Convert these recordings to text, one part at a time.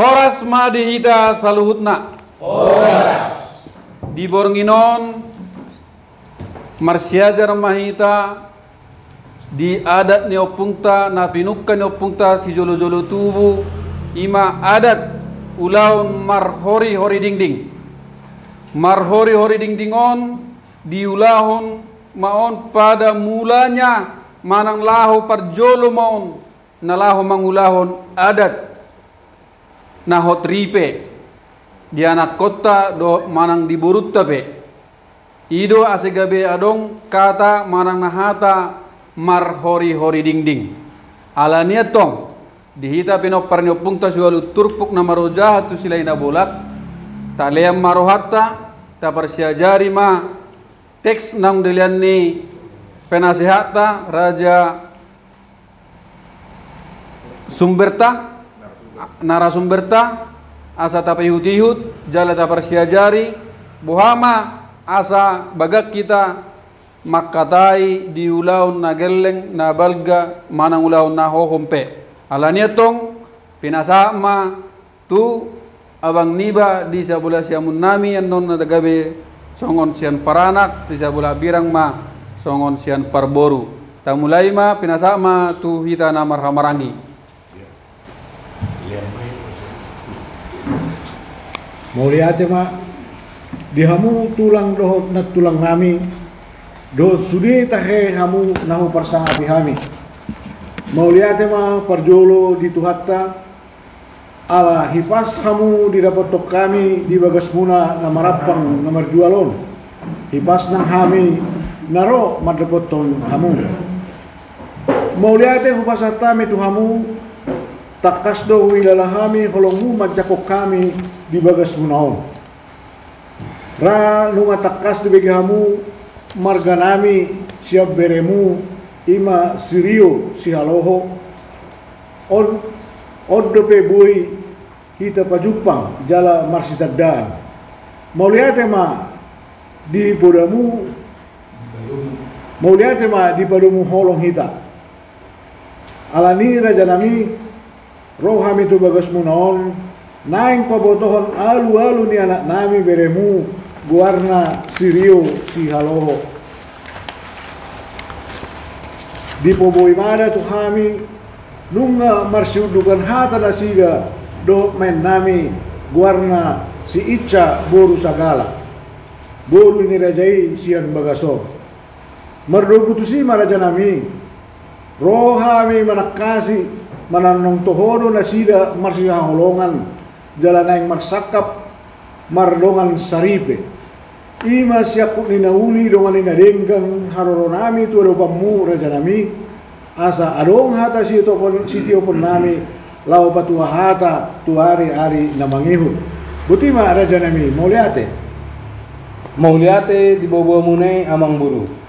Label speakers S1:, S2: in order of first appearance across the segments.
S1: Horas madihita saluhutna. Horas. Di Boronginon marsiajar mahita di adat ni opungta na pinukkan ni opungta si jolo-jolo tubu ima adat ulaun marhori-hori dingding. Marhori-hori dingdingon diulahon maon pada mulanya manang lahu parjolo maon na lahu mangulahon adat na hotripe di anak kota do manang diburut tape ido asegabe adong kata manang nahata marhori-hori dingding ala niatong dihita pinopar niopung ta sualu turpuk na marojahat tu silay na bolak talem marohatta ta persiajari ma teks nang dilian ni penasihata raja sumberta narasumberta asa tapayhut-ihut jala taparsiajari buhama asa bagak kita makatai di ulaun na geleng na balga manang ulaun na hohompe alania tong pinasama tu abang niba di sabula siamun nami anon na dagabe songon sian paranak di sabula birang ma songon sian parboru tamulai ma pinasama tu hita na marhamarangi.
S2: Mauliate ma dihamu tulang dohot na tulang nami dohot sudi tahe hamu nahu parsang api hami. Mauliate ma parjolo di tuhatta ala hipas hamu didapat tok kami di bagas muna na marapang na marjualon. Hipas nang hami naro madapot ton hamu. Mauliate hupasata mi tu hamu takas do wilalahami holongmu majakok kami di bagas munaon. Ra nunga takas di begamu marganami siap beremu ima sirio si haloho od dope bui hita pajupang jala marsitadaan. Mauliate ma di podamu mauliate ma di padumu holong hita. Alani raja nami rohami tu bagas munaon naing pabotohon alu-alu ni anak nami beremu guarna sirio si haloho di poboi mada tu kami nunga marsiudukan hata nasiga do main nami guarna si Ica boru sagala boru ni rajai sian bagaso mardobutusi maraja nami rohami manakasi mananong tohodo nasida marsiha holongan jalan yang marsakap mardongan saripe ima siakut ninauli dongan ninadenggang haroronami tu ado pamu raja nami asa adong hata si tio pon nami lau patua hata tu hari namangihut butima raja nami mauliate di bobo munai amang buru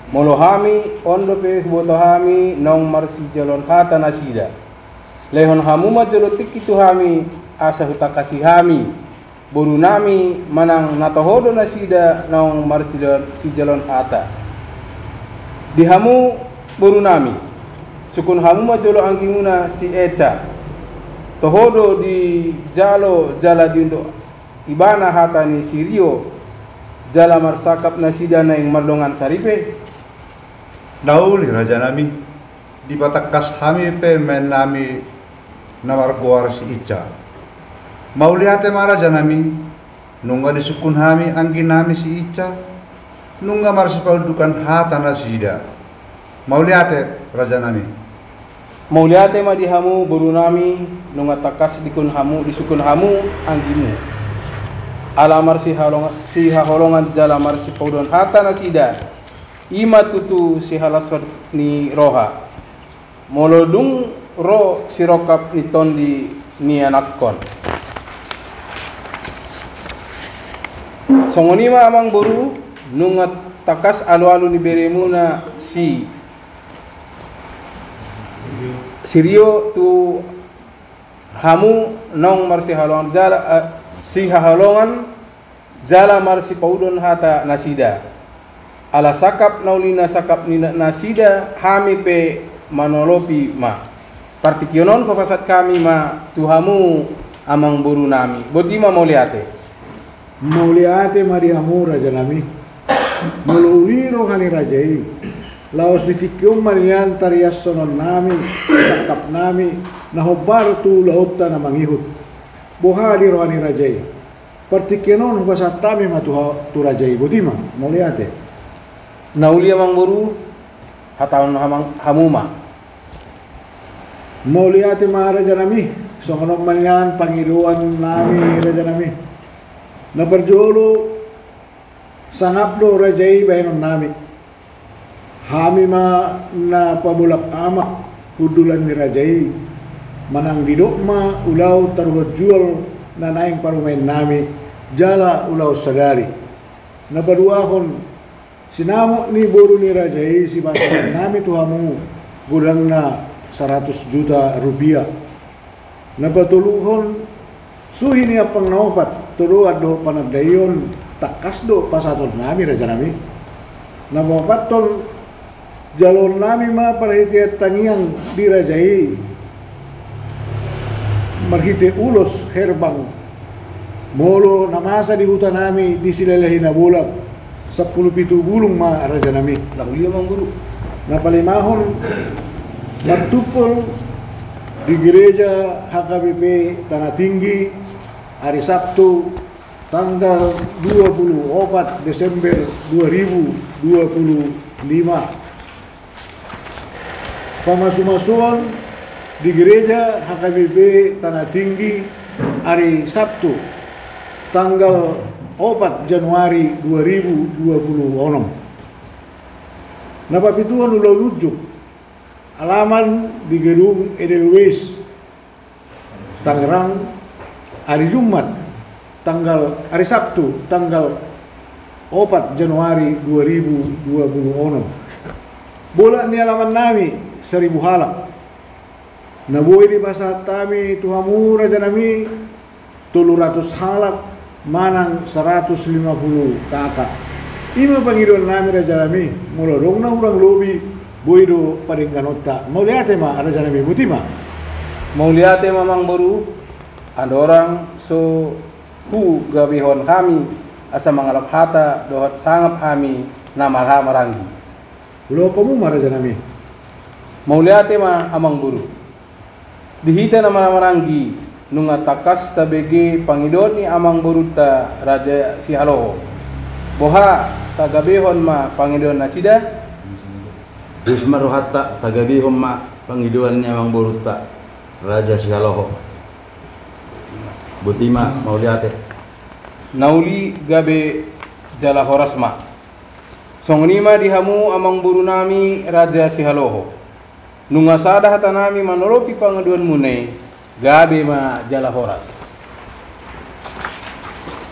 S2: molohami ondope botohami nong marsi jalon hata nasida lehon hamu majolotik itu hami asa huta kasih hami boru nami manang natohodo nasida nong marsi si jalon hata di hamu boru nami sukun hamu majolo anggimuna si Eca tohodo di jala diundo ibana hata ni sirio jala marsakap nasida na yang mardongan saripe
S3: dauli raja nami di patakas hami pe men nami nawar goar si Ica mauliate maraja nami nunga disukun hami anggi nami si Ica nunga marsipal dukan hata nasida mauliate raja nami
S4: mauliate ma di hamu boru nami nunga takas dikun hamu disukun hamu anggimu alamar si haholongan jala marsi paudon hata nasida ima tutu si halasor ni roha molodung ro sirokap ni tondi ni anakkon songonima amang boru nungat takas alu-alu ni beremuna si sirio tu hamu nong marsi halongan jala si haholongan jala marsi paudon hata nasida ala sakap naulina sakap nina nasida hami pe manolopi ma Partikionon papasat kami ma Tuhamu amang buru nami. Botima mauliate.
S2: Mauliate mariamu raja nami. Mululiro hani rajai. Laos ditikyong marian tarias sonon nami, sakap nami, nahobar tu lautta na mangihut. Bohali rohani rajai. Partikionon papasat kami ma tu rajai. Botima mauliate.
S4: Nauli amang buru hataon hamuma.
S2: Mauliate ma raja nami. Songonok manian pangiluan nami raja nami. Naparjolo sangapdo rajai bahinon nami. Hami ma na pabulak amak kudulan ni rajai. Manang didok ma ulaw taruhat jual na naing parumain nami. Jala ulaw sadari. Napaduahon sinamo ni boru ni rajai si batasan nami Tuhamu gudang na 100 juta rupiah. Napatuluhon suhi niya pang naupat tuluad do panagdayon takas do pasaton nami raja nami. Napapaton jalon nami ma parahiti tangiang dirajai marhiti ulos herbang molo namasa di hutan nami di silalahi na bulak 10 bulong ma raja nami.
S4: Nauli amang buru.
S2: Napalimahon nagtupol di gereja HKBP Tanah Tinggi hari Sabtu tanggal 24 Desember 2025. Pemasukan di gereja HKBP Tanah Tinggi hari Sabtu tanggal 4 Januari 2026. Napapituan ulah lujuk alaman di gedung Edelweiss Tangerang hari Jumat hari Sabtu tanggal 4 Januari 2026. Bola ni alaman nami 1000 halak. Nabuhay di basa kami Tuhamu raja nami 300 halak manang 150 kakak. Ima pangiron nami raja nami mulorong na urang lobi boido paring ganota. Mauliate ma raja nami butima.
S4: Mauliate mamang buru ada orang so pu gabihon kami asa mangalap hata dohot sangap kami namalha marangi.
S2: Ulo kamu ma raja nami.
S4: Mauliate ma amang buru. Dihita na marangi nunga takas tabege pangidon ni amang buru ta raja si haloho. Boha tagabihon ma pangidon na sida.
S5: Dus maruhata tagabi umma pangiduan niya mang buruta Raja Sigaloho. Butima mauliate.
S4: Nauli gabe jala horasma. Songnima dihamu amang buru nami Raja Sigaloho. Nunga sada hata nami manolopi pangaduan munay gabe ma jala horas.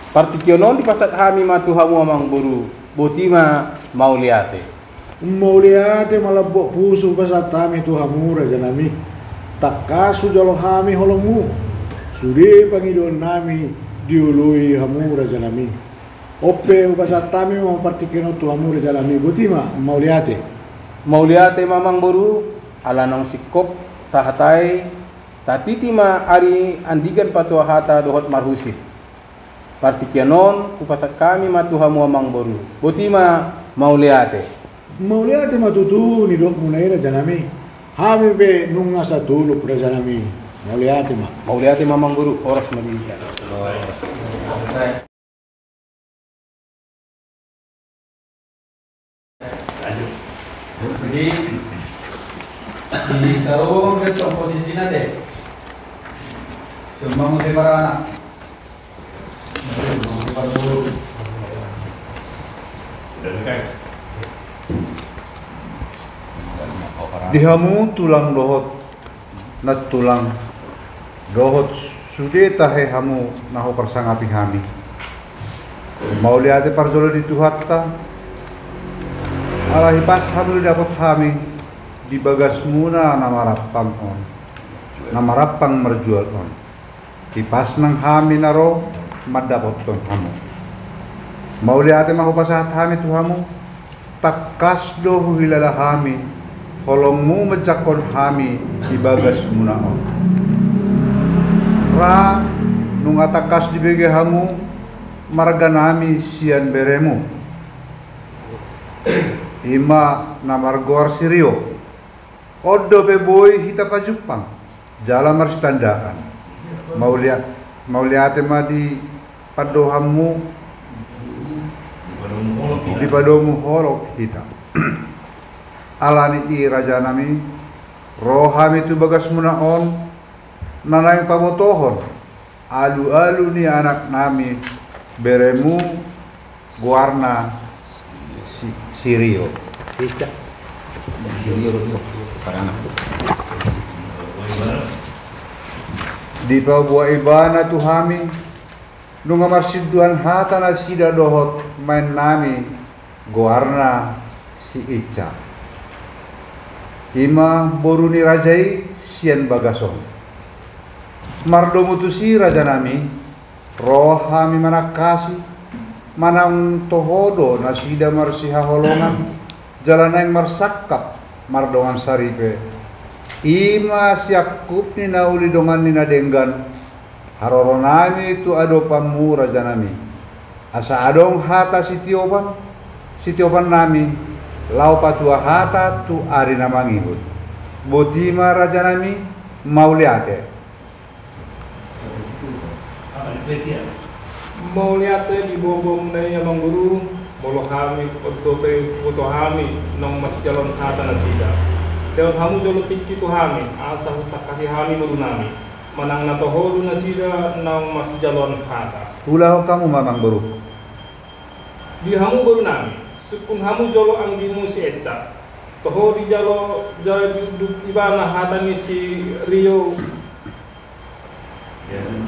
S4: Partikionon di pasat hami matuhamu amang buru. Butima mauliate.
S2: Mauliate malabok puso basa tami Tuhamu raja nami. Takasu jalo hami holongmu. Sude pangidon nami diului hamu raja nami. Ope basa tami mempartikino Tuhamu raja nami. Butima mauliate.
S4: Mauliate mamang buru alanong sikop tahatai tatitima ari andigan patua hata dohot marhusit. Partikionon kupasat kami matuhamu amang buru. Butima mauliate.
S2: Mauliate matutu ni dok munai raja nami. Hami be nunga satuluk raja nami. Mauliate ma.
S4: Mauliate mamang guru oras malihat.
S1: Jadi di taruh ke posisi nade. Cuma mesti para anak.
S3: Dihamu tulang dohot na tulang dohot sude tahe hamu naho persangapi hami. Mauliate parjolo dituhatta alahi pas hamu dapat hami di bagas muna namarapang on namarapang merjual on di pas nang hami naro madapot ton hamu. Mauliate mahu pasahat hami tu hamu takas dohu hilala hami holongmu mencakon kami di bagas munaon. Ra nungatakas di bege hamu marga nami sian beremu. Ima namargor sirio. Odo beboy hita pajupang. Jala marstandaan. Mauliate ma di padohamu di padomu holok hita. Alani i raja nami rohami tu bagas munaon nanay pamotohon alu-alu ni anak nami beremu guarna sirio Ica sirio para anak di pabuah ibana tuhami nunga marsiduan hata nasida dohot main nami guarna si Ica ima boruni rajai sian bagasong mardo mutusi raja nami rohami manakasi manang tohodo nasida marsiha holongan jalan yang marsakap mardongan saripe ima siakup ni nauli dongan ni nadenggan haroro nami tu ado pamu raja nami asa adong hata sitiopan nami lau patua hata tu ari namangihut botima raja nami mauliate
S4: mauliate di bobom na yamang guru molo kami foto kami nong mas jalon hata nasida Dewan hamu jolo tiki tu hami asa hutak kasih hami guru nami manang na toholu nasida nong mas jalon hata
S3: ulah kamu mamang guru
S4: di hamu guru nami sukun hamu jolo anggimu si Eca toho di jalo ibana hata ni si Rio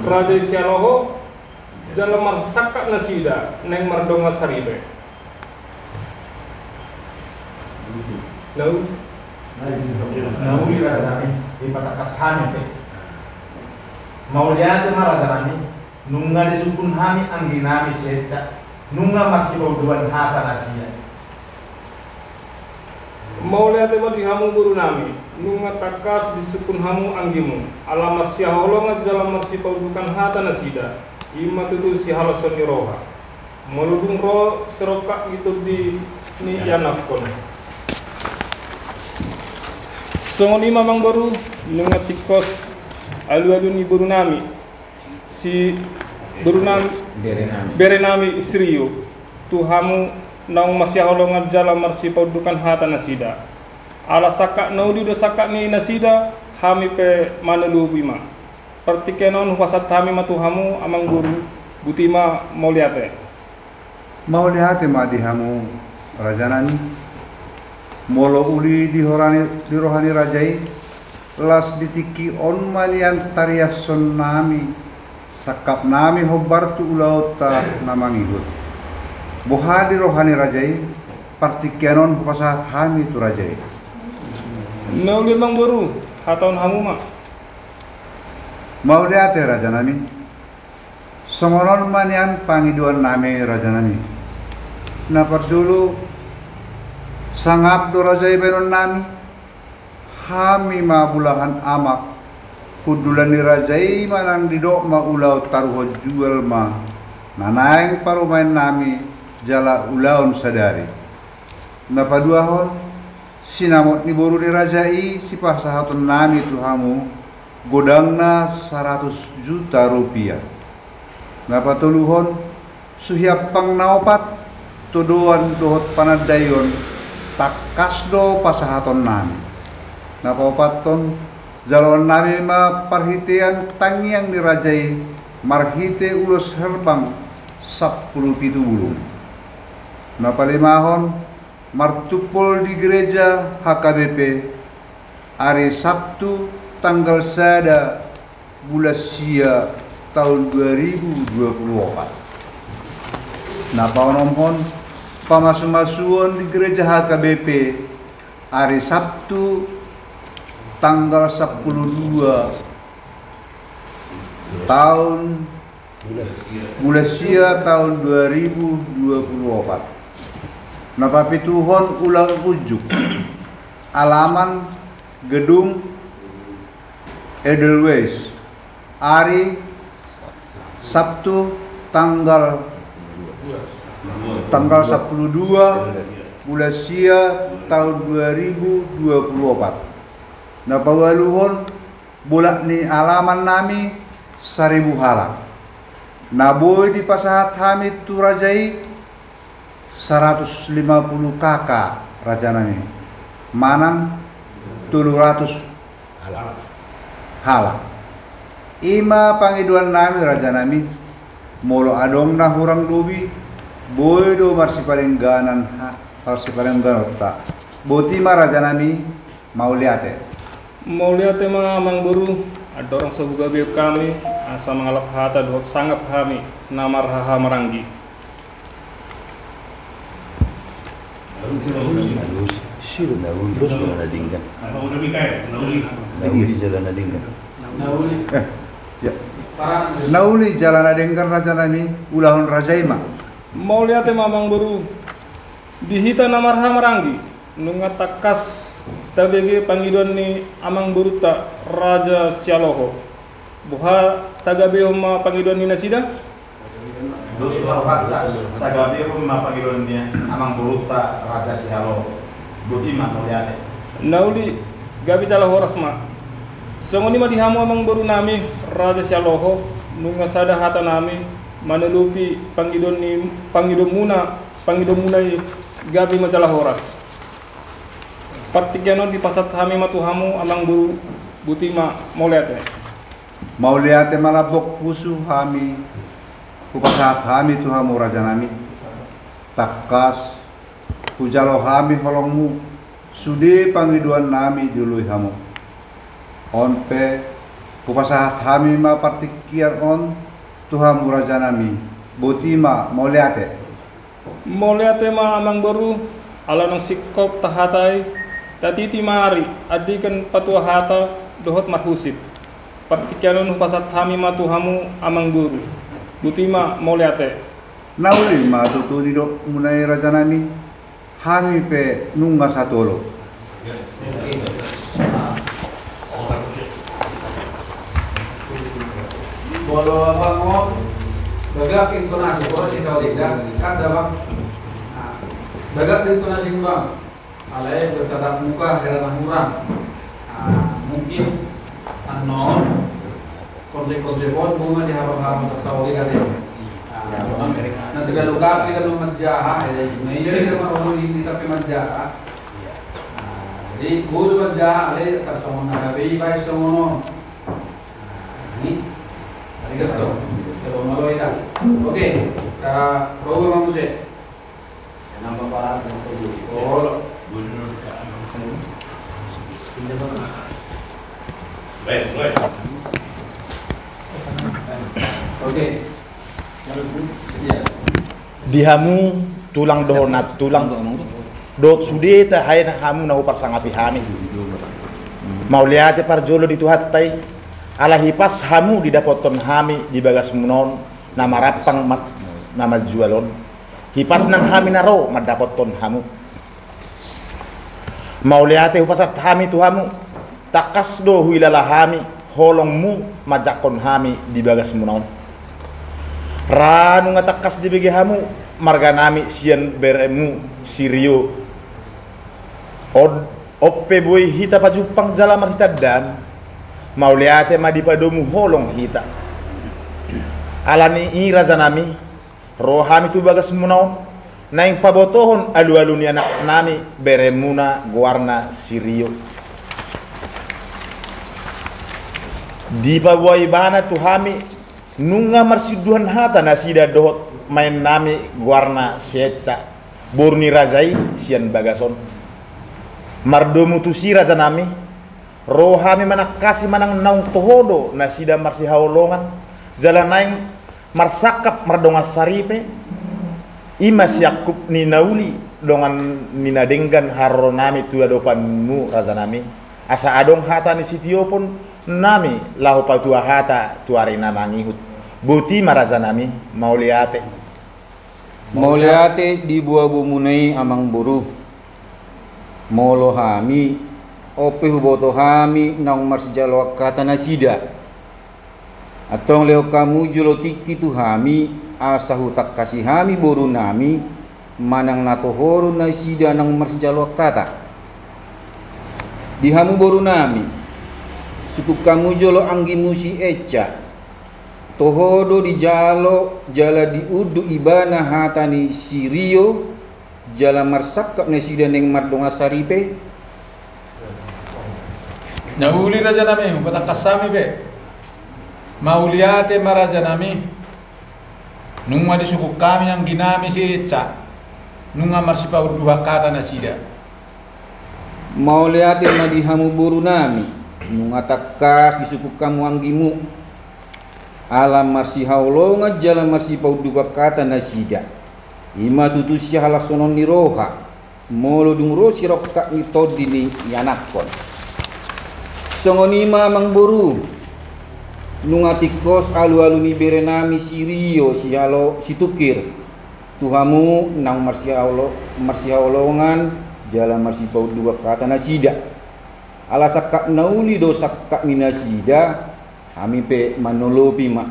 S4: Raja Sialoho jalo marsaka nasida neng mardonga saribe
S6: Nauli nami di patakas hami pe mauliate marasa nami nunga di sukun hami anggi nami seca nunga maksi bauduan hata nasia
S4: mauliate ma di hamu guru nami nunga takas di sukun hamu anggimu alamat si holonga jalan marsi paudukan hata nasida ima tutu si halason roha meludung ro seroka itu di ni yanakon songoni mamang baru nunga tikos alu-alu ni buru nami si buru nami bere nami isriyo tuhamu naung masih holongan jalan marsi paudukan hata nasida ala saka naudi do saka ni nasida hami pe manelu bima partikenon wasat hami matuhamu amang guru butima mauliate
S3: ma di hamu rajanani molo uli di rohani rajai las ditiki on manian tariason nami sakap nami hobartu ulauta namangihut boha di rohani rajai partikenon pasahat hami tu rajai
S4: nauli mang baru haton hamu ma
S3: mau lihat raja nami songonon manian pangiduan nami raja nami napar dulu sangap do rajai benon nami hami ma bulahan amak kudulan ni rajai manang didok ma ulau taruh jual ma nanaeng parumain nami jala ulaun sadari napaduahon sinamot ni boru ni rajai si pasahaton nami tuhamu godangna 100 juta rupiah napatuluhon suhiap pang naopat tuduan dohot panadayon takas do pasahaton nami napapaton jalon nami ma parhitean tangiang dirajai marhite ulus herbang 10 bulung napalimahon martupol di gereja HKBP hari Sabtu tanggal 1 bulan Sia tahun 2024 napaonomhon pamasumasuan di gereja HKBP hari Sabtu tanggal 12 tahun bulan Sia tahun 2024 napapituhon ulang ujuk alaman gedung Edelweiss hari Sabtu tanggal 12 bulan Sia tahun 2024. Nah pawaluhon bolak ni alaman nami 1000 hala. Naboy di pasahat hamid tu rajai 150 kakak raja nami. Manang 700 hala. Ima pangiduan nami raja nami molo adong na hurang dubi boy do marsi paling ganan ta boti ma raja nami mau liate
S7: mga amang buru adorang sabuga biu kami asa mangalap hata do sangap kami namar haha maranggi
S5: Siro nauli dos mga nadinggan. Nauli jalan nadinggan.
S3: Ya. Nauli jalan adengkan raja nami ulahon rajaima.
S7: mau lihat mamang buru dihita namarha maranggi nunga takas tabege pangiduan ni amang buru ta raja sialoho buha tagabe homa pangiduan ni nasida
S6: Dos warhata tagabi rumah pangiduan dia amang buru ta raja sialoho butima mau lihat
S7: nauli gabi cala horas ma songoni ma dihamu amang buru nami raja sialoho nunga sada hata nami manelupi pangiduan muna gabi majalah horas partikiano di pasat kami matuhamu amang buru butima mauliate
S3: malabok pusu kami kupasat kami tuhamu raja nami takas pujalo kami holongmu sudi pangiduan nami dului hamu onpe kupasat kami ma partikian on Tuhan raja nami botima mau lihat
S7: ma amang baru ala nang sikop tahatai tatiti mari adikan patua hata dohot marhusip partikiano nu pasat hami matuhamu amang guru butima mau lihat
S3: nauli ma tutu do munai raja nami hami pe nunga satolo
S1: Kalau abang mau bagak intonasi kalau di Saudi dah kan bang bagak intonasi bang alai bertatap muka heran murang mungkin anon konsep-konsep bunga di hamba ke Saudi kan nanti kalau kaki kalau menjahat ini jadi sama orang ini sampai menjahat jadi guru menjahat alai tak semua nabi baik semua ini Arigato. Kalau malo ita. Oke. Ka probo Bang Jose. Nambah para oh. Baik. Oke.
S8: Dihamu tulang donat tulang dot sude ta hayna hamu na upar sangapi hami. Mau lihat parjolo dituhattai ala hipas hamu didapoton hami di bagas munon nama rapang nama jualon hipas nang hami naro madapoton hamu mau lihat hupasat hami tu hamu takas do huilala hami holongmu majakon hami di bagas munon ranu ngatakas di bagi hamu marga nami sian beremu sirio oppe boy hita pajupang jala marsita dan mau lihat ma di padomu holong hita alani i raja nami rohami tu bagas munaon naing pabotohon alu-aluni anak nami beremuna guarna sirio di pabuai bana tu hami nunga marsiduhan hata nasida dohot main nami guarna seca borni rajai sian bagason mardomu tu si raja nami rohami manakasi manang naung tohodo nasida marsi haolongan jalan naing marsakap mardonga saripe ima siakup ni nauli dongan ninadenggan harro nami tuya dopanmu raja nami asa adong hata ni sitio pun nami lahu patua hata tuari namangihut buti maraja nami mau liate
S9: di buah bumunai amang buru molo hami ope huboto hami nang marsijalo kata nasida atong leo kamu julo tiki tu hami asahu tak kasih hami boru nami manang natohoro nasida nang marsijalo kata dihamu boru nami suku kamu jolo anggi musi eca tohodo di jalo jala di udu ibana hatani sirio jala marsakap nasida neng mardonga saripe
S10: Nauli raja nami, kasami be. Mauliate maraja nami. Nunga di suku kami yang ginami si Eca. Nunga marsipa dua kata nasida.
S9: Mauliate madihamu buru nami. Nunga takas di suku kamu anggimu. Alam marsihaulonga jala marsipa dua kata nasida. Ima tutusya halasonon ni roha. Molo dungro sirokak ni todini yanakon. Songonima mangburu nungatikos alu-alu ni berenami sirio sialo situkir tuhamu nang marsiaolongan jala marsipau dua kata nasida ala sakak nauli do sakak minasida kami pe manolopi ma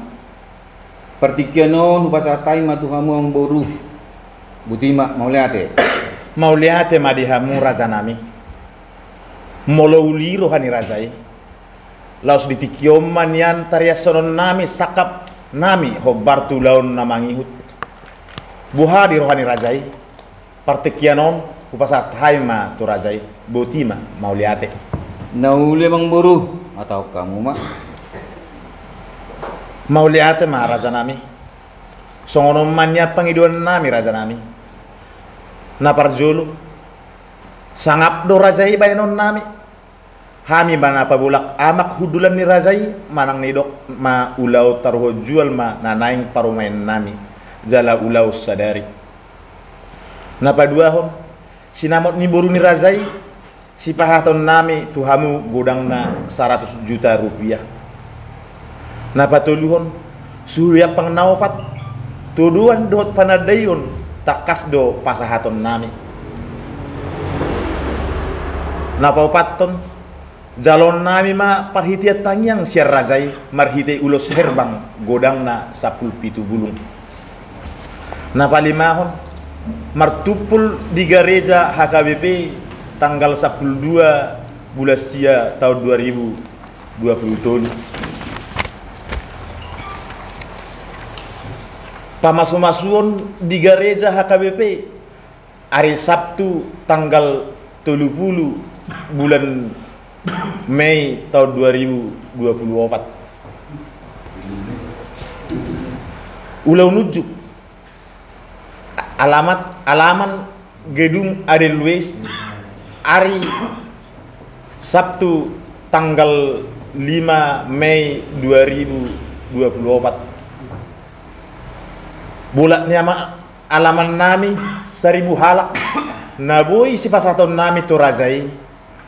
S9: pertikiano nupasatai ma tuhamu mangburu butima
S8: mauliate madihamu raja nami molouli rohani razai laos ditikioman yan tariasonon nami sakap nami hobartu laon namangihut buha di rohani razai partikianon upasat haima tu razai botima mauliate
S9: naule mangburu atau kamu mak
S8: mauliate ma raja nami songonon manya pangiduan nami raja nami naparjulu sangap do razai bayanon nami hami bana pabulak amak hudulan ni razai manang nidok ma ulau taruho jual ma nanaing parumain nami jala ulau sadari napaduahon sinamot ni boru ni razai si pahaton nami tuhamu godang na 100 juta rupiah napatuluhon suya pang naopat tuduan dot panadayon takas do pasahaton nami napaupaton jalon nami ma parhitia tangyang siar razai marhite ulos herbang godang na 10 bulung napalimahon martupul di gereja HKBP tanggal 12 bulan sia tahun 2020 pamasu-masuon di gereja HKBP hari Sabtu tanggal 30 bulan Mei tahun 2024 ulau nujuk alaman gedung Adel Luis hari Sabtu tanggal 5 Mei 2024 bulatnya alaman nami 1000 halak naboi si pasaton nami tu razai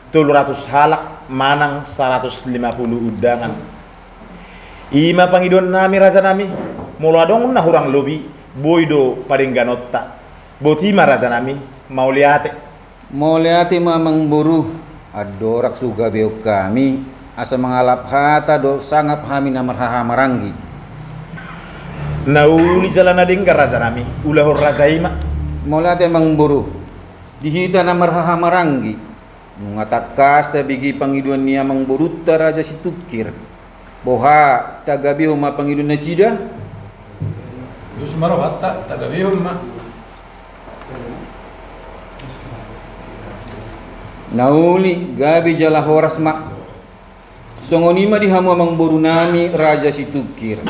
S8: 200 halak manang 150 undangan ima pangidon nami raja nami molo adong na hurang lobi boydo paling ganotta botima raja nami mauliate
S9: mamang buru adorak suga beo kami asa mengalap hata do sangap hami namarhaha maranggi
S8: nauli jalana dinggar raja nami ulahor raja ima
S9: mauliate mangburu dihita namarhaha maranggi mengatakas tabigi pangiduan niya mangburuta raja situkir boha tagabi huma pangiduan nasida
S10: dus maro hatta tagabi huma
S9: nauli gabi jala horas mak songonima dihamu mangburu nami raja situkir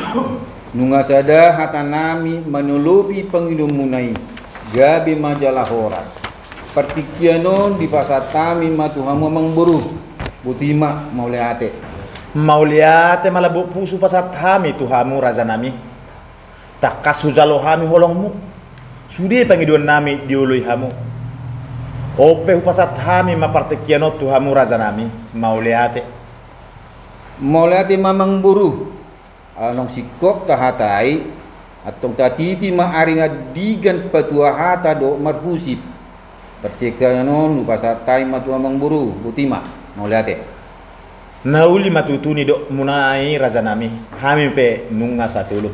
S9: nunga sada hata nami manolobi pangiduan munai gabi majalah horas partikianon di pasatami matuhamu mangburu butima mauliate
S8: malabu pusu pasat hami tuhamu raja nami takas hujalo hami holongmu sudi pangiduan nami diului hamu ope pasat hami mapartikiano tuhamu raja nami mauliate
S9: mamang buru along sikop tahatai atong tatiti maarina digan patua hata do marhusip pertikano nu pasatai matu mamang buru butima mauliate.
S8: Nauli matutuni do munai raja nami hami pe nunga satulu.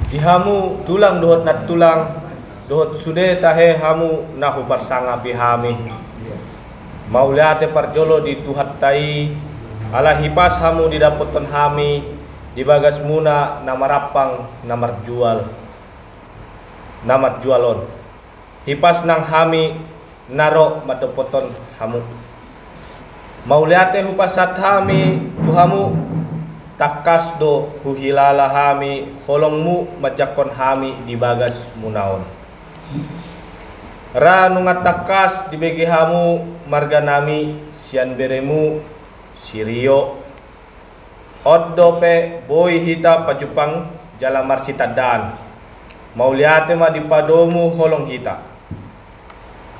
S11: Ihamu tulang dohot nat tulang dohot sude tahe hamu nahu parsanga bihami. Mauliate parjolo di tuhat tai ala hipas hamu didapoton hami di bagas muna namarapang namar jualon hipas nang hami naro matopoton hamu. Mauliate hupasat hami tuhamu takas do huhilala hami holongmu majakon hami di bagas munaon. Ra nungat takas di bege hamu marga nami sian beremu sirio oddope boy hita pajupang jala marsita dan mauliate ma di padomu holong hita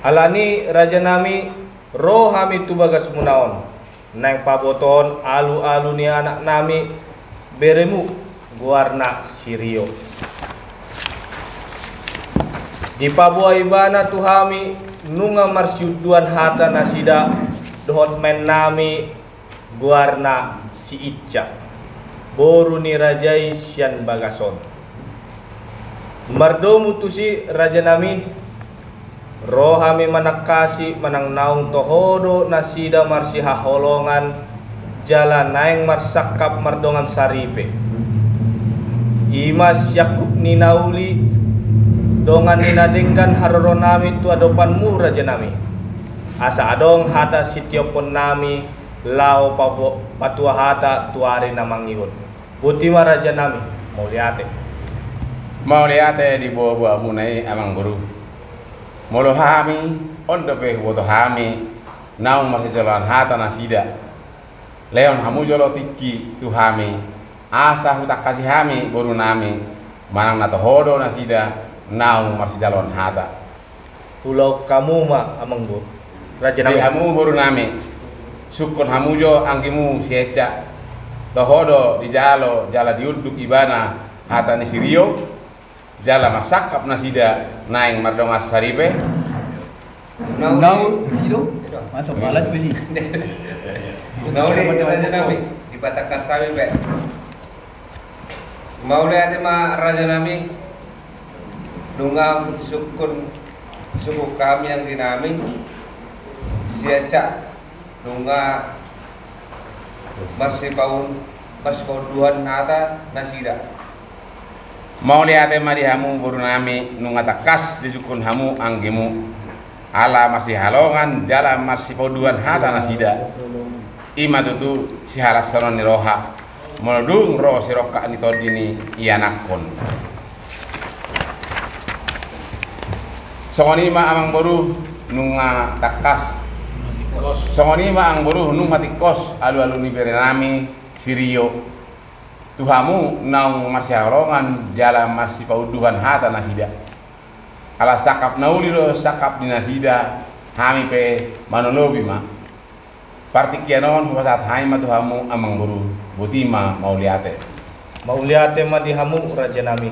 S11: alani raja nami roh hami tu bagas munaon nang paboton alu-alu ni anak nami beremu guarna sirio di pabuai bana tu hami nunga marsyuduan hata nasida dohot men nami guarna si Ica boru ni rajai sian bagason mardomu tusi raja nami rohami manakasi manang naung tohodo nasida marsi haholongan jalan naeng marsakap mardongan saripe imas yakub ni nauli dongan ninadingkan haroro nami tu adopanmu raja nami asa adong hata sitiopon nami lao patua hata tuari namangihun butima raja nami mauliate di buah munai amang guru molo hami ondo pe woto hami naung masih jalan hata nasida leon hamu jolo tiki tu hami asa hutak kasih hami boru nami manang nato hodo nasida naung masih jalan hata pulau kamu ma amang bu raja nami hamu boru nami sukun hamu jo angkimu sieca tohodo di jala diuduk ibana hata ni sirio jala masakap nasida naing mardongas saripe
S12: nau sido masuk balat besi nau di raja nami di batakas sami be mauliate ma raja nami dungang suku kami yang dinami siaca dunga masih pauduhan nata nasida
S13: mauliate ma di hamu boru nami nunga takas di sukun hamu anggimu ala masih halongan jala masih pauduhan hata nasida ima tutu si halas sanon ni roha molodung roh si roka ni todini ianakon songoni ma amang boru nunga takas songoni ma ang boru nunga tikos alu-alu ni berenami sirio tuhamu naung masih halongan jala masih pauduhan hata nasida ala sakap nauli lo sakap di nasida hami pe manolobi ma partikianon pasat hai ma tuhamu amang boru butima mauliate ma di hamu raja nami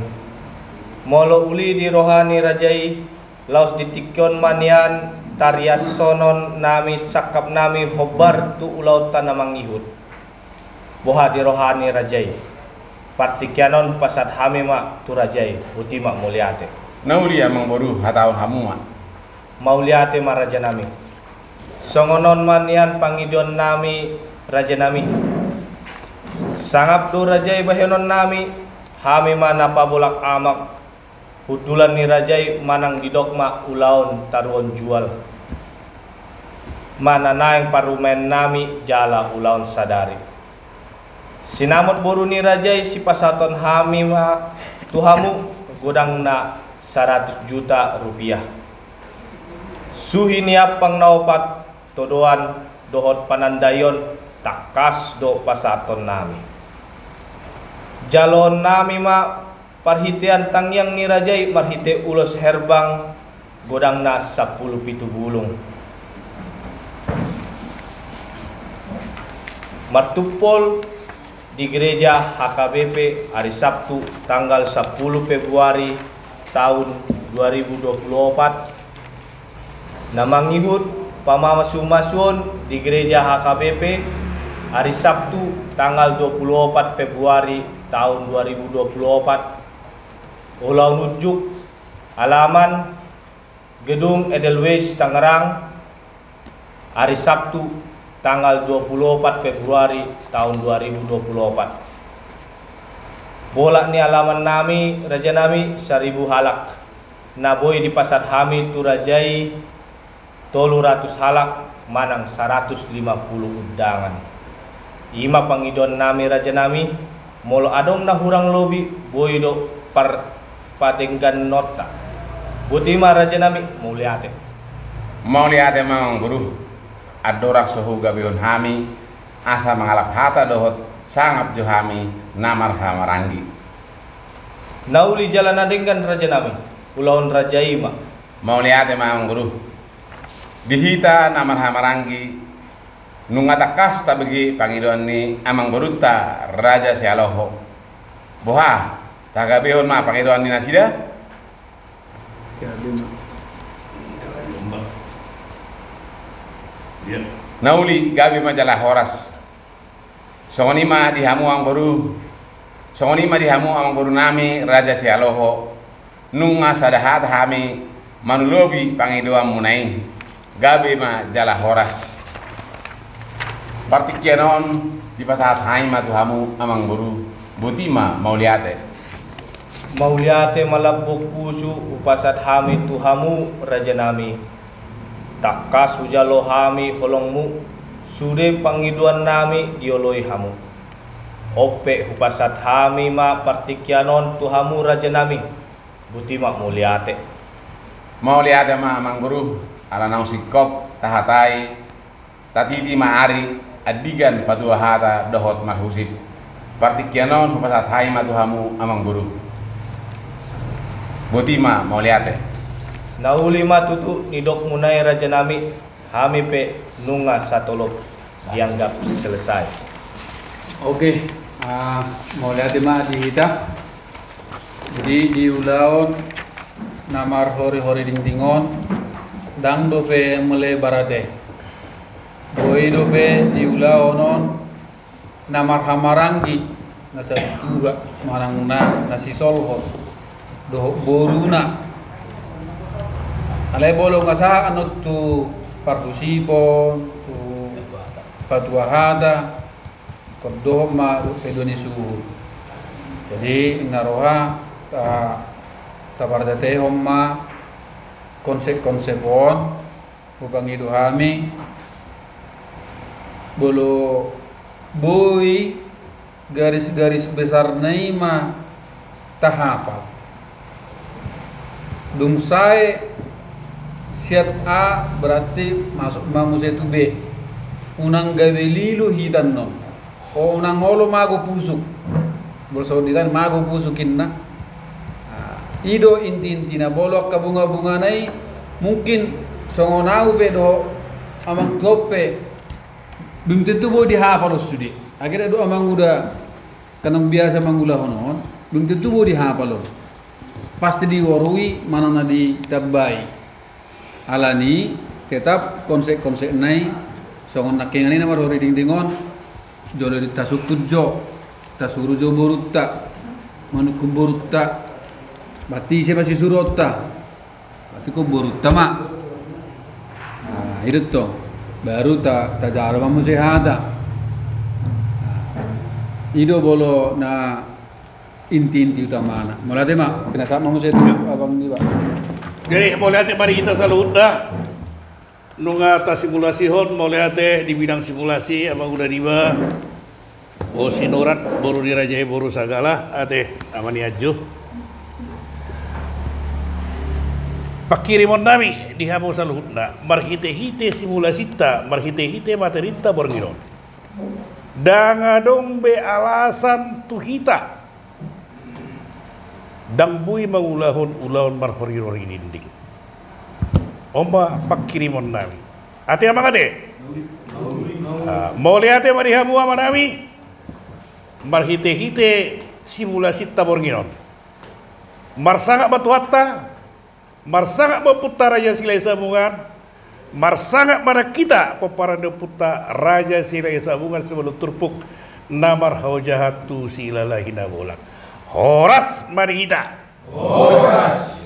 S13: molo uli di rohani rajai laos ditikon manian tarias sonon nami sakap nami hobar tu ulau tanamang ihud boha di rohani rajai partikianon pasat hami ma tu rajai butima mauliate nauli amang boru hataun hamu ma mauliate ma raja nami songonon manian pangidon nami raja nami sangap tu rajai bahenon nami hami mana pabolak amak hutulan ni rajai manang didokma ulaon taruon jual mana naeng parumen nami jala ulaon sadari sinamot boru ni rajai si pasaton hami ma tuhamu godang na 100 juta rupiah suhi niap pang naupat todoan dohot panandayon takas do pasaton nami jalon nami ma parhitian tangyang ni rajai marhite ulos herbang godang na 10 pitu bulung martupol di gereja HKBP hari Sabtu tanggal 10 Februari tahun
S14: 2024 na mangihut pamamasumasun di Gereja HKBP hari Sabtu tanggal 24 Februari tahun 2024. Ulau nujuk halaman Gedung Edelweiss Tangerang hari Sabtu tanggal 24 Februari tahun 2024. Bolak ni halaman nami raja nami 1000 halak. Naboy di pasar Hamid tu rajai 300 halak manang 150 undangan. Ima pangidon nami raja nami molo adong na hurang lobi boydo par padenggan nota. Butima raja nami muliate
S13: Mang Guru adorak sohu gabion hami asa mangalap hata dohot sangap johami namar hamarangi.
S14: Nauli jalan adenggan raja nami ulaun raja ima
S13: Mauliate Mang Guru dihita namar hamarangi nungatakas tabegi pangidon ni amang beruta raja sialoho boha tagabehon ma pangidon ni nasida nauli gabi majalah horas songonima dihamu ang baru nami raja sialoho nunga sadahat hami manulobi pangidoan munai gabi majalah horas Partikianon di pasat haima tuhamu amang buru butima mauliate
S14: malabuk pusu upasat hami tuhamu raja nami takas ujalo hami holongmu sude pangiduan nami dioloi hamu ope upasat hami ma partikianon tuhamu raja nami butima mauliate
S13: ma amang buru ala nang sikop tahatai tatiti maari adigan padua hata dohot marhusib partikianon pasat hai matuhamu amang buru butima mauliate
S14: nauli matutu nidok munai raja nami hami pe nunga satolok dianggap selesai.
S1: Oke, mauliate ma dihita jadi diulaon namar hori dingdingon dang dope mele barade boy dobe diula onon namar hamarangi nasa tuga marangna nasi solho do boruna ale bolo ngasa anut tu pardusipo tu patuahada kodo ma pedonisu jadi naroha ta bardate homma konsep-konsepon upangidu hami bolo boy garis-garis besar naima tahapal dumsai siat A berarti masuk mamuse tu B unang gawe lilu hitan non o unang holo mago pusuk bolso ditan mago pusukin na ido inti-intina bolok ka bunga-bunga nai mungkin songonau be do amang gope belum tentu boleh dihafal sudi. Akhirnya doa manguda kanang biasa mangula honon, belum tentu boleh dihafal. Pasti diwarui mana nadi tabai. Alani tetap konsep nai songon nakengani nama hori dingdingon jolo di tasuk tujo tasuru jo borutta manukum borutta bati siapa si surota bati ko borutta mak itu tuh baru ta jaro mamu sehada ido bolo na inti utama mulate mak kena sama mamu setu abang ni Pak
S2: jadi mulate mari kita salut dah nunga ta simulasi hon mulate di bidang simulasi abang udah diba o sinorat boru dirajai boru sagala ate amani ajo pakirimon nami di hamu saluhutna marhite-hite simulasita marhite-hite materita borngiron dangadong be alasan tuhita dang bui mangulahon marhori-hori dinding omba pakirimon nami ate amang ate mole ate mari hamu amanami marhite-hite simulasita borngiron marsanga batuhatta
S15: Marsangak meputar Raja Silai Sabungan, marsangak mana kita peparanda puta Raja Silai Sabungan sebelum turpuk namar haujahatu silalahi nabolak. Horas mari kita.
S10: Horas.